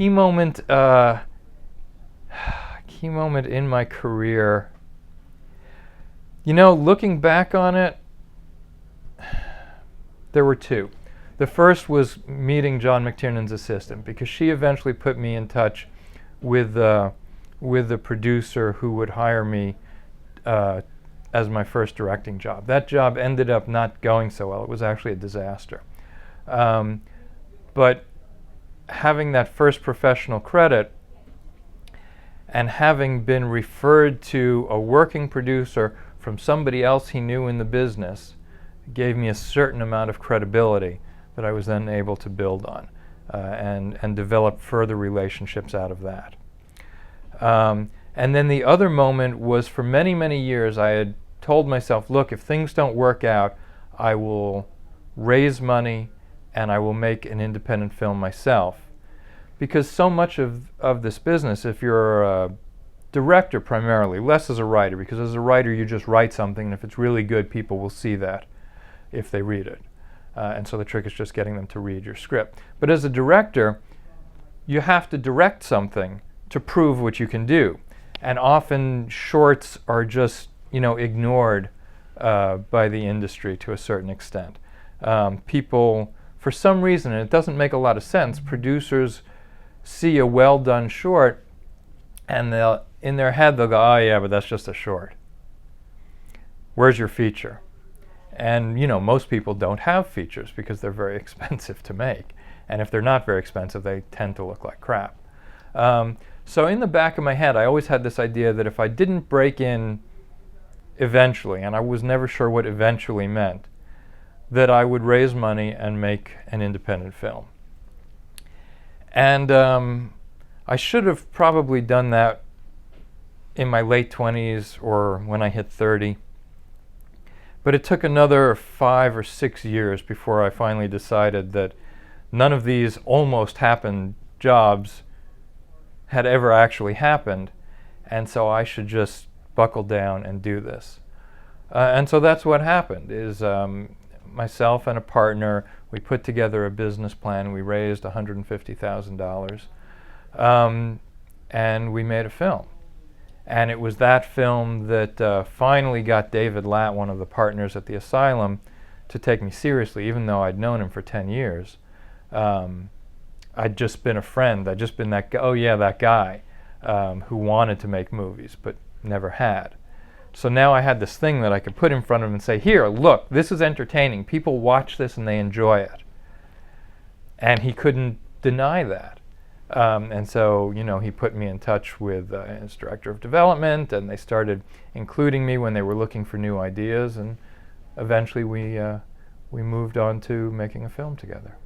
key moment, key moment in my career. You know, looking back on it, there were two. The first was meeting John McTiernan's assistant, because she eventually put me in touch with the producer who would hire me as my first directing job. That job ended up not going so well. It was actually a disaster. But having that first professional credit and having been referred to a working producer from somebody else he knew in the business gave me a certain amount of credibility that I was then able to build on and develop further relationships out of that. And then the other moment was, for many, many years I had told myself, look, if things don't work out, I will raise money and I will make an independent film myself. Because so much of this business, if you're a director primarily, less as a writer, because as a writer you just write something, and if it's really good, people will see that if they read it. And so the trick is just getting them to read your script. But as a director, you have to direct something to prove what you can do. And often shorts are just, ignored by the industry to a certain extent. People, for some reason, and it doesn't make a lot of sense, producers see a well-done short and in their head they'll go, oh yeah, but that's just a short. Where's your feature? And most people don't have features because they're very expensive to make. And if they're not very expensive, they tend to look like crap. So in the back of my head, I always had this idea that if I didn't break in eventually, and I was never sure what eventually meant, that I would raise money and make an independent film. And I should have probably done that in my late 20s or when I hit 30. But it took another 5 or 6 years before I finally decided that none of these almost happened jobs had ever actually happened, and so I should just buckle down and do this. And so that's what happened, is myself and a partner, we put together a business plan. We raised $150,000, and we made a film. And it was that film that finally got David Latt, one of the partners at the asylum, to take me seriously, even though I'd known him for 10 years. I'd just been a friend. I'd just been that guy, oh yeah, that guy who wanted to make movies but never had. So now I had this thing that I could put in front of him and say, here, look, this is entertaining. People watch this and they enjoy it. And he couldn't deny that. And so, he put me in touch with his director of development, and they started including me when they were looking for new ideas, and eventually we moved on to making a film together.